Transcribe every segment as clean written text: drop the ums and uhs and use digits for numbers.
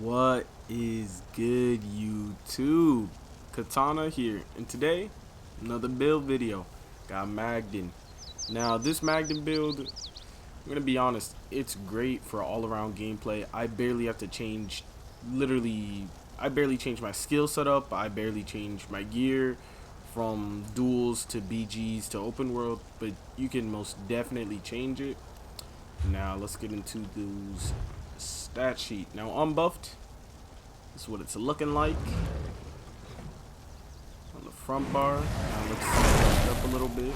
What is good, YouTube? Katana here, and today another build video. Got Magden. Now this Magden build, I'm gonna be honest, it's great for all-around gameplay. I barely have to change, I barely change my skill setup. I barely change my gear from duels to BGs to open world, but you can most definitely change it. Now let's get into those stat sheet. Now unbuffed, this is what it's looking like on the front bar. Now let's buff up a little bit.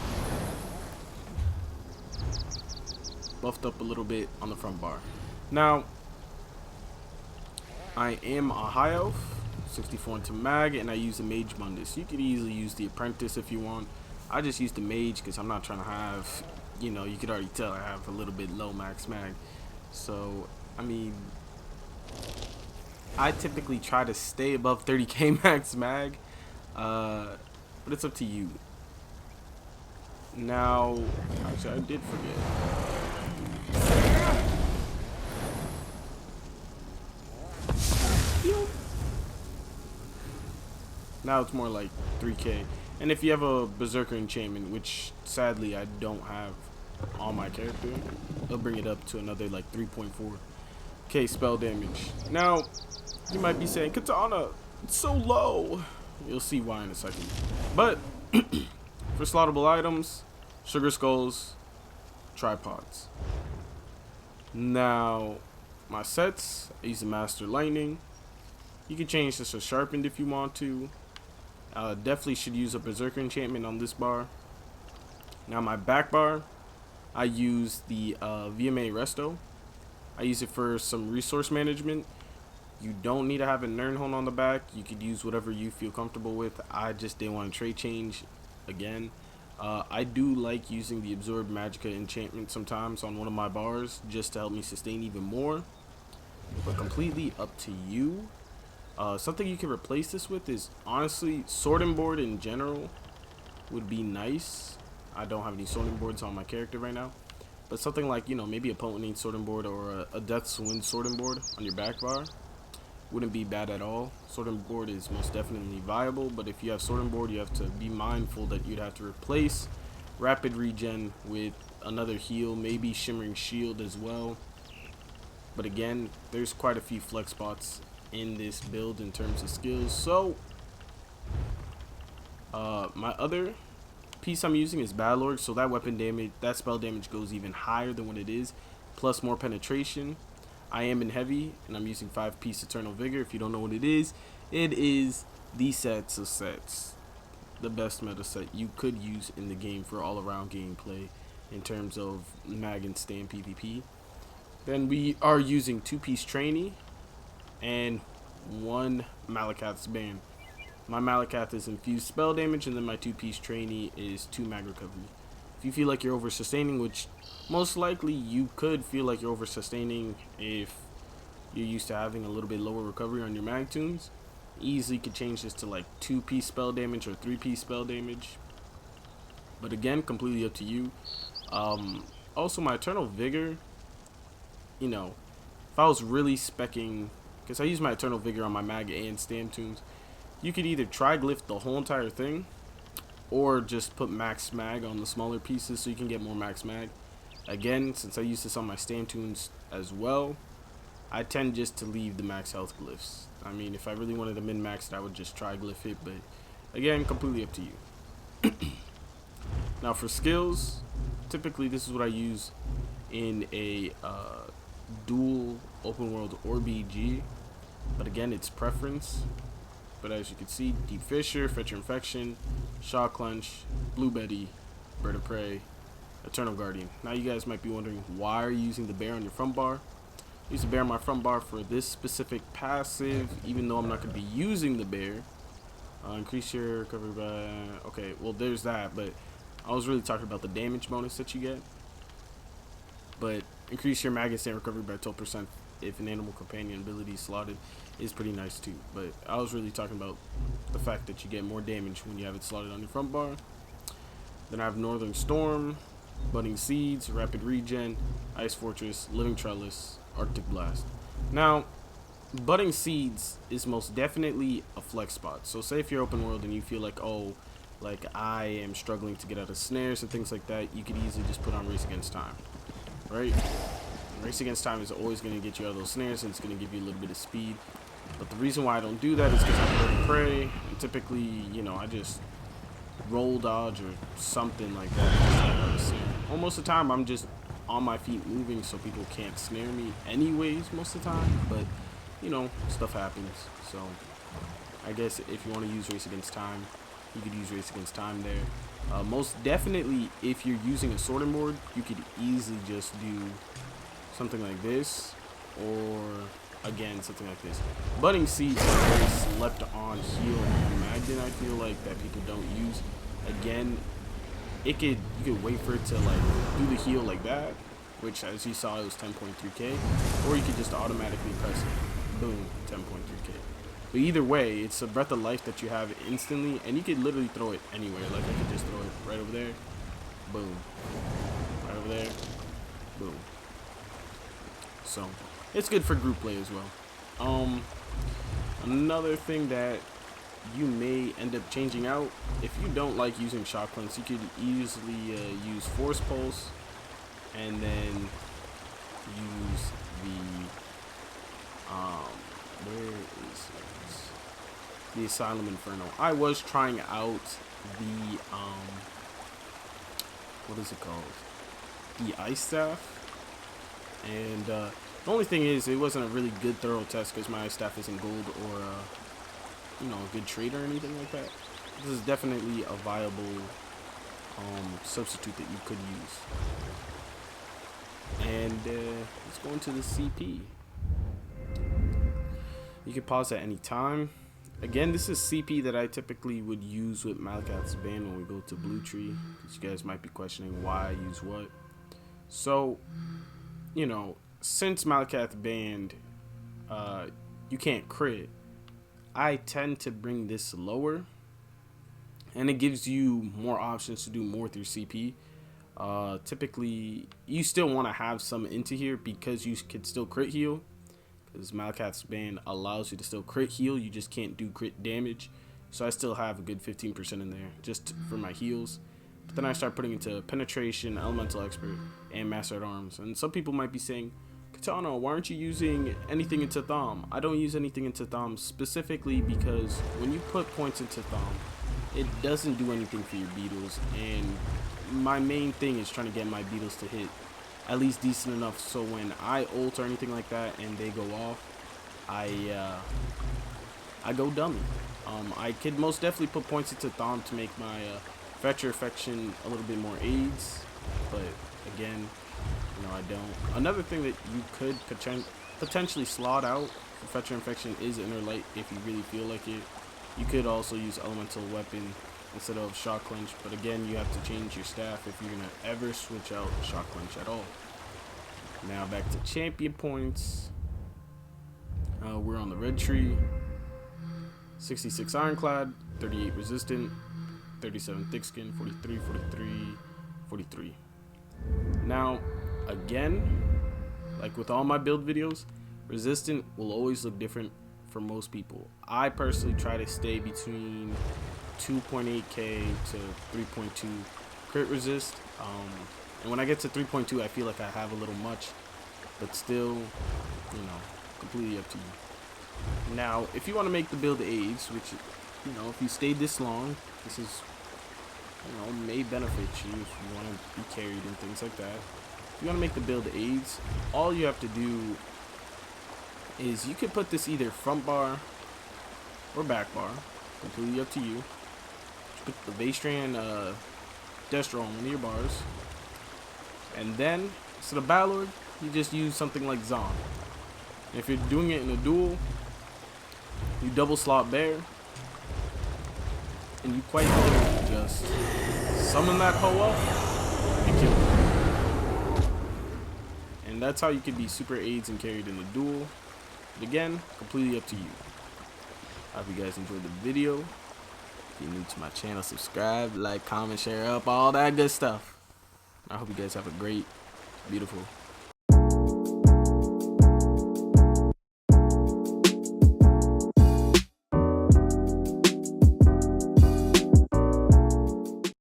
Buffed up a little bit on the front bar. Now I am a high elf, 64 into mag, and I use the mage Mundus. You could easily use the apprentice if you want. I just use the mage because I'm not trying to have, you could already tell I have a little bit low max mag. So I mean, I typically try to stay above 30k max mag, but it's up to you. Now, actually, I did forget. Now it's more like 3k. And if you have a Berserker enchantment, which sadly I don't have on my character, they'll bring it up to another like 3.4k spell damage. Now, you might be saying, Katana, it's so low. You'll see why in a second. But for slaughtable items, sugar skulls, tripods. Now, my sets, I use the Master Lightning. You can change this to sharpened if you want to. Definitely should use a Berserker enchantment on this bar. Now my back bar, I use the VMA Resto. I use it for some resource management. You don't need to have a Nirnhorn on the back. You could use whatever you feel comfortable with. I just didn't want to trait change again. I do like using the Absorb Magicka enchantment sometimes on one of my bars just to help me sustain even more. But completely up to you. Something you can replace this with is, honestly, sorting board in general would be nice. I don't have any sorting boards on my character right now. But something like, maybe a Potentate sorting board or a Death's Wind sorting board on your back bar wouldn't be bad at all. Sorting board is most definitely viable, but if you have sorting board, you have to be mindful that you'd have to replace rapid regen with another heal, maybe Shimmering Shield as well. But again, there's quite a few flex spots in this build in terms of skills. So my other piece I'm using is Battlord, so that weapon damage, that spell damage goes even higher than what it is, plus more penetration. I am in heavy and I'm using 5-piece Eternal Vigor. If you don't know what it is the sets of sets, the best meta set you could use in the game for all around gameplay in terms of mag and stand PvP. Then we are using 2-piece Trainee and 1 Malakath's Band. My Malakath is infused spell damage, and then my 2-piece Trainee is 2 mag recovery. If you feel like you're over sustaining, which most likely you could feel like you're over sustaining if you're used to having a little bit lower recovery on your mag tunes, easily could change this to like 2-piece spell damage or 3-piece spell damage. But again, completely up to you. Also my Eternal Vigor, if I was really specking, because I use my Eternal Vigor on my mag and stand tunes, you could either triglyph the whole entire thing or just put max mag on the smaller pieces so you can get more max mag. Again, since I use this on my stand tunes as well, I tend just to leave the max health glyphs. I mean, if I really wanted to min max it, I would just triglyph it, but again, completely up to you. Now for skills, typically this is what I use in a dual open world or BG, but again, it's preference. But as you can see, Deep Fissure, Fetcher Infection, Shaw Clench, Blue Betty, Bird of Prey, Eternal Guardian. Now you guys might be wondering, why are you using the bear on your front bar? I use the bear on my front bar for this specific passive, even though I'm not going to be using the bear. Increase your recovery by... Okay, well there's that, but I was really talking about the damage bonus that you get. But increase your mag and stand recovery by 12% if an animal companion ability is slotted is pretty nice too. But I was really talking about the fact that you get more damage when you have it slotted on your front bar. Then I have Northern Storm, Budding Seeds, Rapid Regen, Ice Fortress, Living Trellis, Arctic Blast. Now, budding seeds is most definitely a flex spot. So say if you're open world and you feel like, oh, like I am struggling to get out of snares and things like that, you could easily just put on Race Against Time, right? Race Against Time is always going to get you out of those snares, and it's going to give you a little bit of speed. But the reason why I don't do that is because I'm Bird of Prey, and typically, you know, I just roll dodge or something like that. Well, most of the time I'm just on my feet moving, so people can't snare me anyways most of the time. But you know, stuff happens. So I guess if you want to use Race Against Time, you could use Race Against Time there. Most definitely, if you're using a sorting board, you could easily just do something like this, or again something like this. Budding Seeds are very slept on heal on Magden, I feel like, that people don't use. Again, you could wait for it to like do the heal like that, which as you saw it was 10.3k, or you could just automatically press it. Boom, 10.3k. But either way, it's a breath of life that you have instantly, and you could literally throw it anywhere. Like I could just throw it right over there, boom, right over there, boom. So it's good for group play as well. Another thing that you may end up changing out, if you don't like using Shock Cleanse, you could easily use Force Pulse, and then use the where is it? The Asylum Inferno. I was trying out the what is it called? The Ice Staff, and the only thing is it wasn't a really good thorough test because my Ice Staff isn't gold or you know, a good trade or anything like that. This is definitely a viable substitute that you could use. And let's go into the CP. You can pause at any time. Again, this is CP that I typically would use with Malakath's Band when we go to Blue Tree, because you guys might be questioning why I use what. So, you know, since Malakath Band, you can't crit, I tend to bring this lower, and it gives you more options to do more through CP. Typically, you still want to have some into here because you could still crit heal, because Malakath's Band allows you to still crit heal. You just can't do crit damage. So I still have a good 15% in there just for my heals. But then I start putting into Penetration, Elemental Expert, and Master at Arms. And some people might be saying, Katana, why aren't you using anything into Thom? I don't use anything into Thom specifically because when you put points into Thom, it doesn't do anything for your beetles, and my main thing is trying to get my beetles to hit at least decent enough so when I ult or anything like that and they go off, I go dummy. I could most definitely put points into Thom to make my Fetcher Affection a little bit more aids, but again, no, I don't. Another thing that you could potentially slot out for Fetcher Infection is Inner Light if you really feel like it. You could also use Elemental Weapon instead of Shock Clench, but again, you have to change your staff if you're going to ever switch out Shock Clench at all. Now back to champion points. We're on the red tree. 66 Ironclad, 38 Resistant, 37 Thick Skin, 43, 43, 43. Now, again, like with all my build videos, Resistant will always look different for most people. I personally try to stay between 2.8k to 3.2 crit resist. And when I get to 3.2, I feel like I have a little much, but still, you know, completely up to you. Now, if you want to make the build aids, which, you know, if you stayed this long, this is, you know, may benefit you if you want to be carried and things like that. If you want to make the build aids, all you have to do is you can put this either front bar or back bar, completely up to you. Put the base strand Destro on one of your bars, and then instead of Ballard, you just use something like Zon. And if you're doing it in a duel, you double slot Bear, and you quite literally just summon that hoe up and kill it. And that's how you can be super aids and carried in a duel. But again, completely up to you. I hope you guys enjoyed the video. If you're new to my channel, subscribe, like, comment, share up, all that good stuff. I hope you guys have a great, beautiful